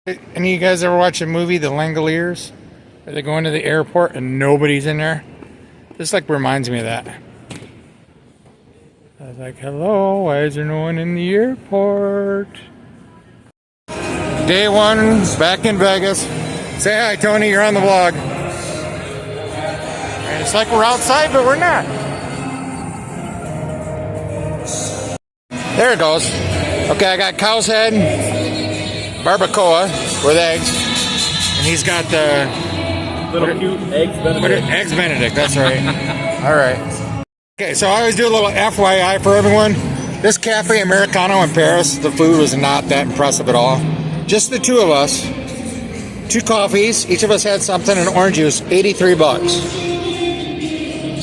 Any of you guys ever watch a movie, The Langoliers? Where they go into the airport and nobody's in there? This like reminds me of that. I was like, hello, why is there no one in the airport? Day one, back in Vegas. Say hi, Tony, you're on the vlog. And it's like we're outside, but we're not. There it goes. Okay, I got cow's head, barbacoa with eggs, and he's got the little cute eggs Benedict. Eggs Benedict, that's right. All right. Okay, so I always do a little FYI for everyone. This Cafe Americano in Paris, the food was not that impressive at all. Just the two of us. 2 coffees, each of us had something, and orange juice, 83 bucks.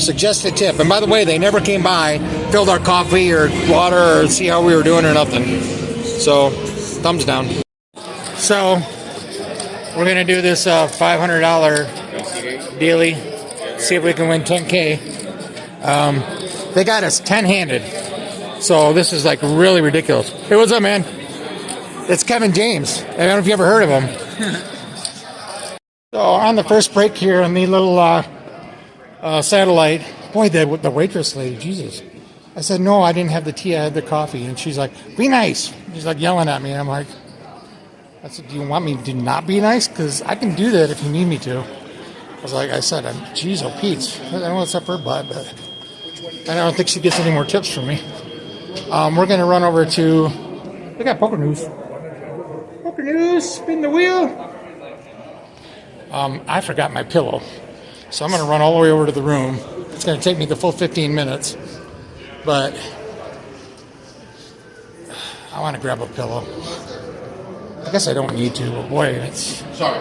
Suggested tip. And by the way, they never came by, filled our coffee or water or see how we were doing or nothing. So, thumbs down. So, we're going to do this $500 dealie. See if we can win 10K. They got us 10-handed. So, this is like really ridiculous. Hey, what's up, man? It's Kevin James. I don't know if you ever heard of him. So, on the first break here on the little satellite, boy, the waitress lady, Jesus. I said, no, I didn't have the tea, I had the coffee. And she's like, be nice. She's like yelling at me. And I'm like, I said, do you want me to not be nice? Because I can do that if you need me to. I said, geez, oh, Pete. I don't know what's up her butt, but I don't think she gets any more tips from me. We're going to run over to, we got Poker News. Poker News, spin the wheel. I forgot my pillow. So I'm going to run all the way over to the room. It's going to take me the full 15 minutes. But I want to grab a pillow. I guess I don't need to, but boy, it's... Sorry.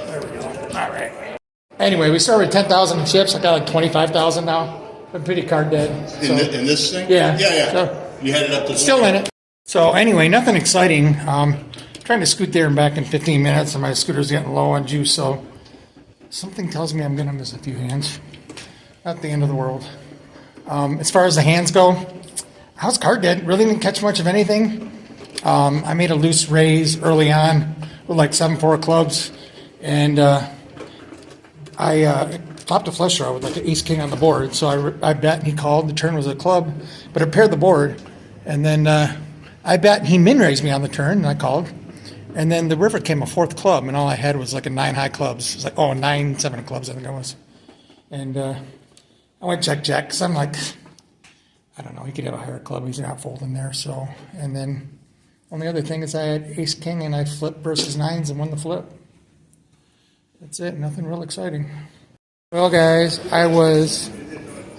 There we go. All right. Anyway, we started with 10,000 in chips. I got like 25,000 now. I'm pretty card dead. So. In this thing? Yeah. Yeah. So, you had it up to... Still in it. So anyway, nothing exciting. Trying to scoot there and back in 15 minutes, and my scooter's getting low on juice, so something tells me I'm going to miss a few hands. Not the end of the world. As far as the hands go, I was card dead. Really didn't catch much of anything. I made a loose raise early on with like 7-4 clubs, and I flopped a flush draw with like an ace-king on the board, so I bet, and he called. The turn was a club, but it paired the board, and then I bet, and he min-raised me on the turn, and I called. And then the river came a 4th club, and all I had was like a 9 high clubs. It was like, 9, 7 clubs, I think it was. And I went check, because I'm like, I don't know, he could have a higher club. He's not folding there, so. And then only other thing is I had ace king, and I flipped versus 9s and won the flip. That's it, nothing real exciting. Well, guys, I was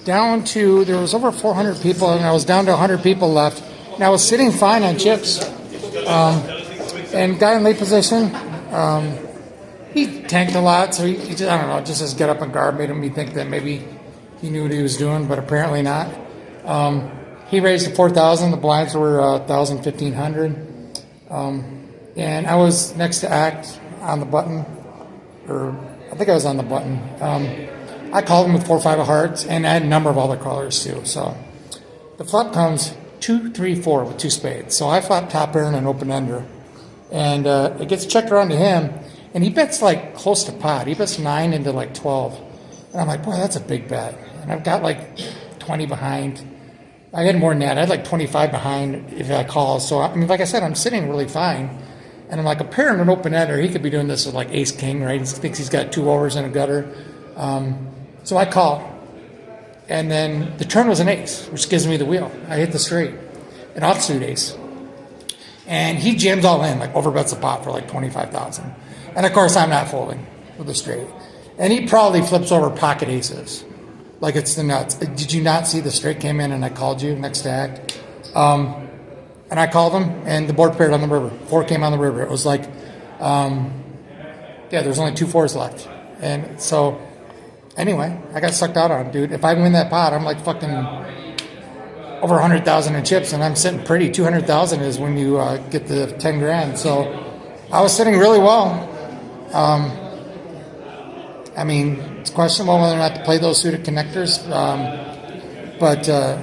down to, there was over 400 people, and I was down to 100 people left. And I was sitting fine on chips. And guy in late position, he tanked a lot, so he just, I don't know, just his get up and guard made me think that maybe he knew what he was doing, but apparently not. He raised to 4,000, the blinds were 1,000, 1,500. And I was next to act on the button, or I think I was on the button. I called him with 4 or 5 of hearts, and I had a number of other callers too. So the flop comes 2, 3, 4 with 2 spades. So I flop top pair and an open ender. And it gets checked around to him, and he bets like close to pot. He bets 9 into like 12. And I'm like, boy, that's a big bet. And I've got like 20 behind. I had more than that. I had like 25 behind if I call. So, I mean, like I said, I'm sitting really fine. And I'm like, a pair and an open ender, he could be doing this with like ace king, right? He thinks he's got 2 overs and a gutter. So I call. And then the turn was an ace, which gives me the wheel. I hit the straight, an offsuit ace. And he jams all in, like overbets the pot for like 25,000. And of course, I'm not folding with a straight. And he probably flips over pocket aces, like it's the nuts. Did you not see the straight came in and I called you next to act? And I called him, and the board paired on the river. 4 came on the river. It was like, there's only 2 4s left. And so, anyway, I got sucked out on, dude. If I win that pot, I'm like fucking over 100,000 in chips, and I'm sitting pretty. 200,000 is when you get the 10 grand. So I was sitting really well. I mean, it's questionable whether or not to play those suited connectors. But I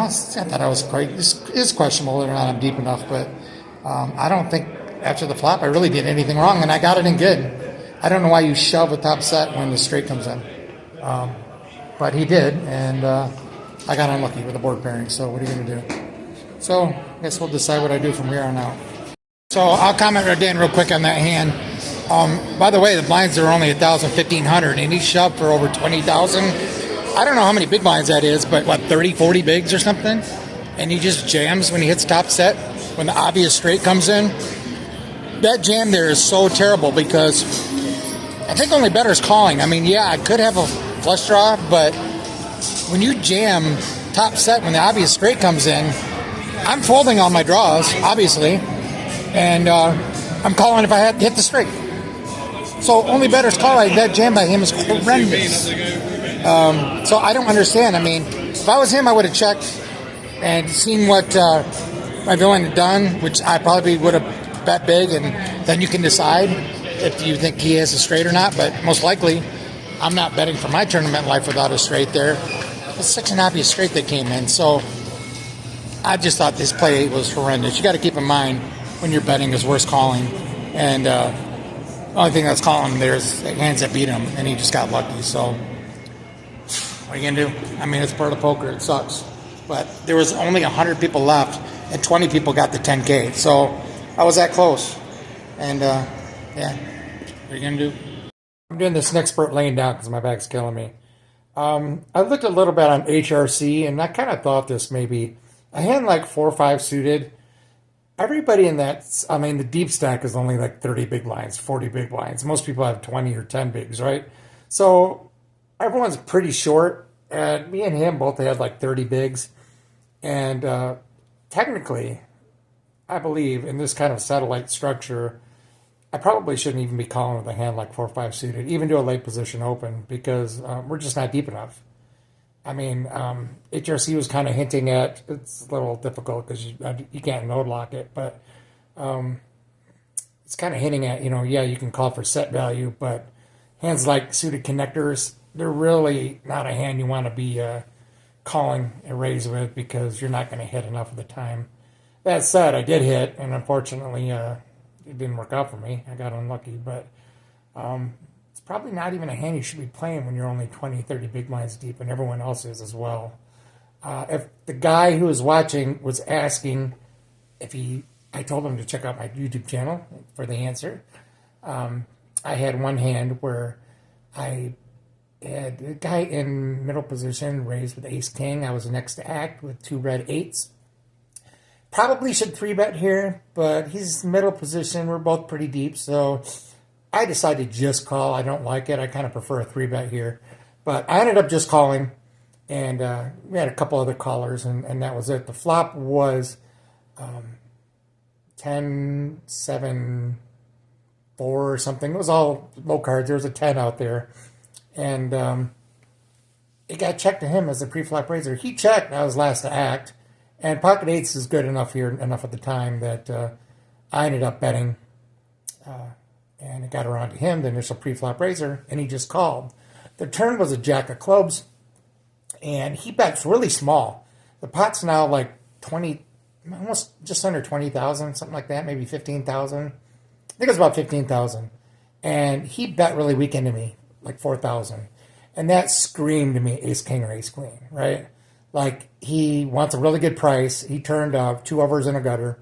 thought I was quite. It's questionable whether or not I'm deep enough, but I don't think after the flop, I really did anything wrong, and I got it in good. I don't know why you shove a top set when the straight comes in. But he did, and I got unlucky with the board pairing, so what are you going to do? So I guess we'll decide what I do from here on out. So I'll comment again real quick on that hand. By the way, the blinds are only 1,000, 1,500, and he shoved for over 20,000. I don't know how many big blinds that is, but what, 30, 40 bigs or something? And he just jams when he hits top set, when the obvious straight comes in. That jam there is so terrible because I think only better is calling. I mean, yeah, I could have a flush draw, but when you jam top set when the obvious straight comes in, I'm folding all my draws, obviously, and I'm calling if I had hit the straight. So only better is calling. That jam by him is horrendous. So I don't understand. I mean, if I was him, I would have checked and seen what my villain had done, which I probably would have bet big, and then you can decide if you think he has a straight or not. But most likely, I'm not betting for my tournament life without a straight there. It's such an obvious straight that came in. So I just thought this play was horrendous. You got to keep in mind when you're betting is worse calling, and the only thing that's calling there is the hands that beat him, and he just got lucky. So what are you gonna do? I mean, it's part of poker. It sucks, but there was only 100 people left, and 20 people got the 10K. So I was that close, and yeah. What are you gonna do? I'm doing this next spurt laying down because my back's killing me. I looked a little bit on HRC, and I kind of thought this maybe a hand like 4 or 5 suited. Everybody in that, I mean, the deep stack is only like 30 big blinds, 40 big blinds. Most people have 20 or 10 bigs, right? So everyone's pretty short. And me and him both had like 30 bigs. And technically, I believe in this kind of satellite structure, I probably shouldn't even be calling with a hand like 4 or 5 suited, even to a late position open, because we're just not deep enough. I mean, HRC was kind of hinting at, it's a little difficult because you can't node lock it, but it's kind of hinting at, yeah, you can call for set value, but hands like suited connectors, they're really not a hand you want to be calling a raise with because you're not going to hit enough of the time. That said, I did hit, and unfortunately, it didn't work out for me. I got unlucky, but it's probably not even a hand you should be playing when you're only 20, 30 big blinds deep, and everyone else is as well. If the guy who was watching was asking I told him to check out my YouTube channel for the answer. I had one hand where I had a guy in middle position raised with ace king. I was next to act with 2 red 8s. Probably should 3-bet here, but he's middle position. We're both pretty deep, so I decided to just call. I don't like it. I kind of prefer a 3-bet here. But I ended up just calling, and we had a couple other callers, and that was it. The flop was 10, 7, 4 or something. It was all low cards. There was a 10 out there. And it got checked to him as a pre-flop raiser. He checked. I was last to act. And pocket 8s is good enough here, enough at the time that I ended up betting. And it got around to him, the initial pre-flop raiser, and he just called. The turn was a jack of clubs, and he bets really small. The pot's now like 20, almost just under 20,000, something like that, maybe 15,000. I think it was about 15,000. And he bet really weak into me, like 4,000. And that screamed to me ace king or ace queen, right? Like, he wants a really good price. He turned 2 overs and a gutter.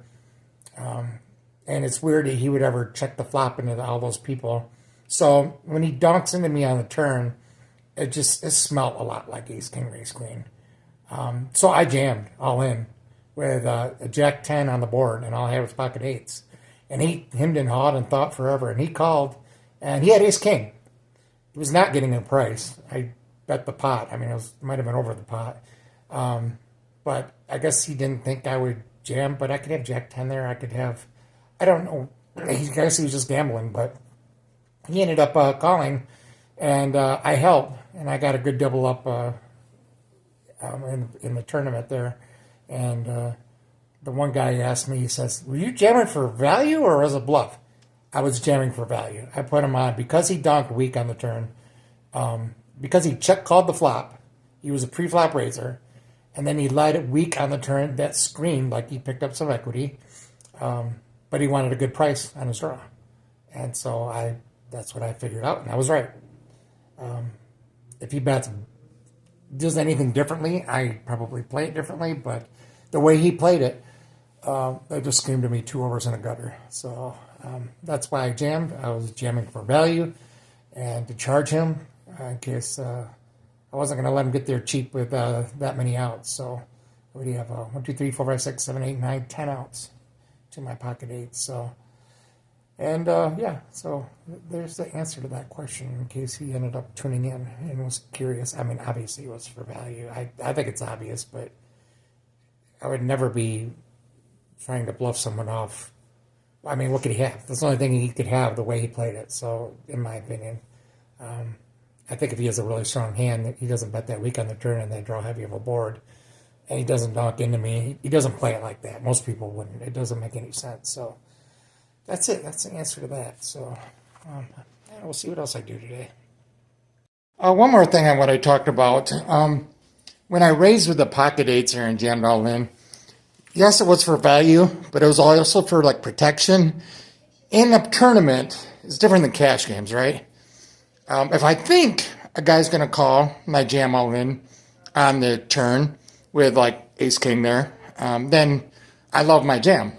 And it's weird that he would ever check the flop into all those people. So when he donks into me on the turn, it smelled a lot like ace king or ace queen. So I jammed all in with a jack 10 on the board, and all I had was pocket 8s. And he hemmed and hawed and thought forever, and he called, and he had ace king. He was not getting a price. I bet the pot. I mean, it might have been over the pot. But I guess he didn't think I would jam, but I could have jack 10 there. I could have, I don't know. I guess he was just gambling, but he ended up calling, and I held, and I got a good double up in the tournament there. And the one guy asked me, he says, were you jamming for value or as a bluff? I was jamming for value. I put him on because he donked weak on the turn, because he called the flop. He was a pre-flop raiser. And then he lied it weak on the turn. That screamed like he picked up some equity. but he wanted a good price on his draw. And so that's what I figured out, and I was right. If he does anything differently, I probably play it differently, but the way he played it, that just screamed to me 2 overs and a gutter. So that's why I jammed. I was jamming for value and to charge him in case I wasn't going to let him get there cheap with that many outs. So what do you have? 1, 2, 3, 4, 5, 6, 7, 8, 9, 10 outs to my pocket 8. So, and so there's the answer to that question in case he ended up tuning in and was curious. I mean, obviously it was for value. I think it's obvious, but I would never be trying to bluff someone off. I mean, what could he have? That's the only thing he could have the way he played it. So, in my opinion, I think if he has a really strong hand, he doesn't bet that weak on the turn and they draw heavy of a board, and he doesn't knock into me. He doesn't play it like that. Most people wouldn't. It doesn't make any sense. So, that's it. That's the answer to that. So, we'll see what else I do today. One more thing on what I talked about. When I raised with the pocket 8s here and jammed all in, yes, it was for value, but it was also for like protection. In a tournament, it's different than cash games, right? If I think a guy's going to call my jam all in on the turn with like ace king there, then I love my jam.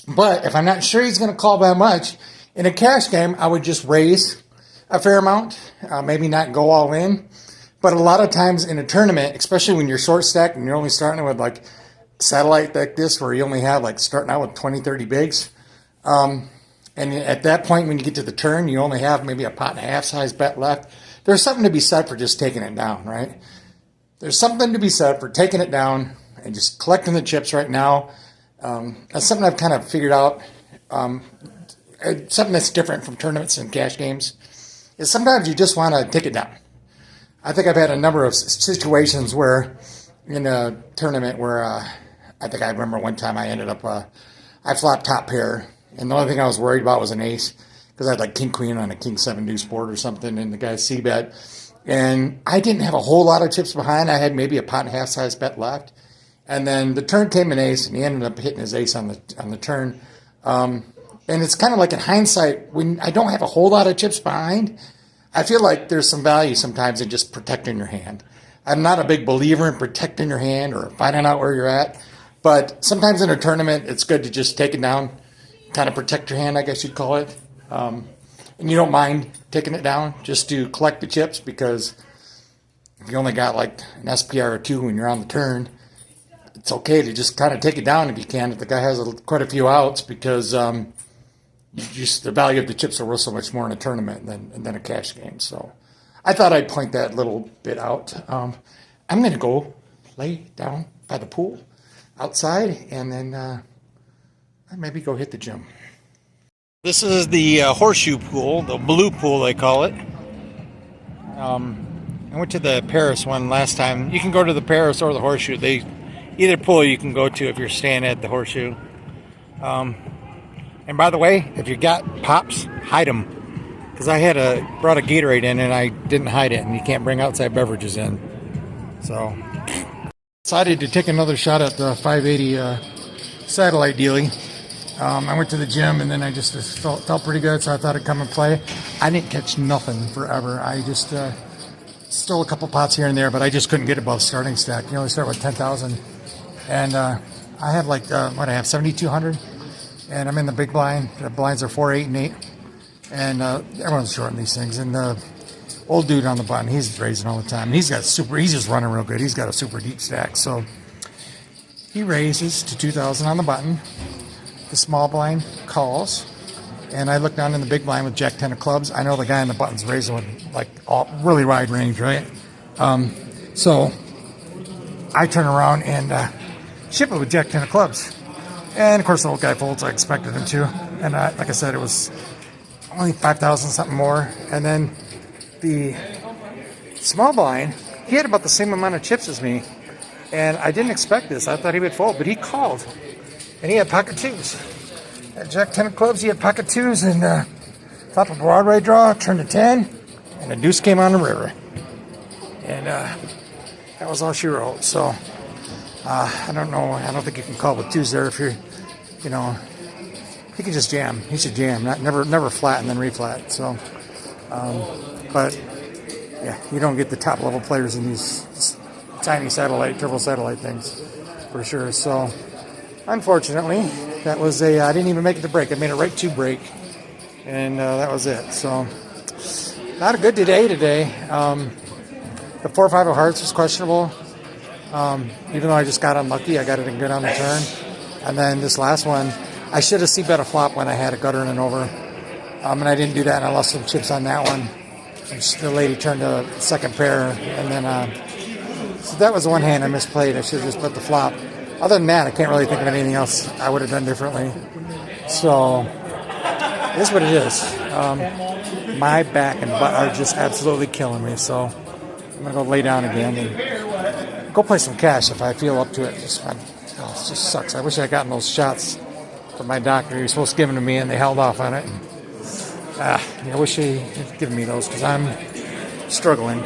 But if I'm not sure he's going to call that much, in a cash game, I would just raise a fair amount, maybe not go all in. But a lot of times in a tournament, especially when you're short stacked and you're only starting with like satellite like this, where you only have like starting out with 20, 30 bigs. And at that point, when you get to the turn, you only have maybe a pot and a half size bet left. There's something to be said for just taking it down, right? There's something to be said for taking it down and just collecting the chips right now. That's something I've kind of figured out. Something that's different from tournaments and cash games is sometimes you just want to take it down. I think I've had a number of situations where in a tournament where I think I remember one time I ended up, I flopped top pair, and the only thing I was worried about was an ace because I had like king queen on a king 7 deuce board or something, and the guy c-bet, and I didn't have a whole lot of chips behind. I had maybe a pot and a half size bet left, and then the turn came an ace, and he ended up hitting his ace on the turn. And it's kind of like in hindsight, when I don't have a whole lot of chips behind, I feel like there's some value sometimes in just protecting your hand. I'm not a big believer in protecting your hand or finding out where you're at, but sometimes in a tournament, it's good to just take it down, kind of protect your hand, I guess you'd call it. And you don't mind taking it down just to collect the chips, because if you only got like an SPR or 2 when you're on the turn, it's okay to just kind of take it down if you can, if the guy has quite a few outs, because the value of the chips are worth so much more in a tournament than a cash game. So I thought I'd point that little bit out. I'm going to go lay down by the pool outside and then maybe go hit the gym. This is the horseshoe pool, the blue pool they call it. I went to the Paris one last time. You can go to the Paris or the horseshoe. Either pool you can go to if you're staying at the horseshoe. And by the way, if you got pops, hide them. Because I brought a Gatorade in and I didn't hide it, and you can't bring outside beverages in. So, decided to take another shot at the 580 satellite dealie. I went to the gym and then I just felt pretty good, so I thought I'd come and play. I didn't catch nothing forever. I just stole a couple pots here and there, but I just couldn't get above starting stack. You only start with 10,000. And I have like, 7,200. And I'm in the big blind. The blinds are 4, 8, and 8. And everyone's shorting these things. And the old dude on the button, he's raising all the time. And he's just running real good. He's got a super deep stack. So he raises to 2,000 on the button. The small blind calls. And I look down in the big blind with Jack 10 of clubs. I know the guy on the button's raising with like really wide range, right? So I turn around and ship it with Jack 10 of clubs. And of course the old guy folds. I expected him to. And like I said, it was only 5,000 something more. And then the small blind, he had about the same amount of chips as me. And I didn't expect this. I thought he would fold, but he called. And he had pocket 2s. At Jack 10 of clubs, he had pocket 2s and top of Broadway draw, turned to 10, and a deuce came on the river. And that was all she wrote. So I don't know. I don't think you can call with 2s there if you're, he can just jam. He should jam, never flat and then reflat. So, but yeah, you don't get the top level players in these tiny turbo satellite things for sure. So, unfortunately, that was I didn't even make it to break. I made it right to break, and that was it. So, not a good day today. The 4-5 of hearts was questionable. Even though I just got unlucky, I got it in good on the turn. And then this last one, I should have c-bet a flop when I had a gutter in and over. And I didn't do that, and I lost some chips on that one. The lady turned a second pair, and then so that was one hand I misplayed. I should have just bet the flop. Other than that, I can't really think of anything else I would have done differently. So it is what it is. My back and butt are just absolutely killing me. So I'm gonna go lay down again and go play some cash if I feel up to it. It just sucks. I wish I had gotten those shots from my doctor. He was supposed to give them to me, and they held off on it. And, I wish he had given me those because I'm struggling.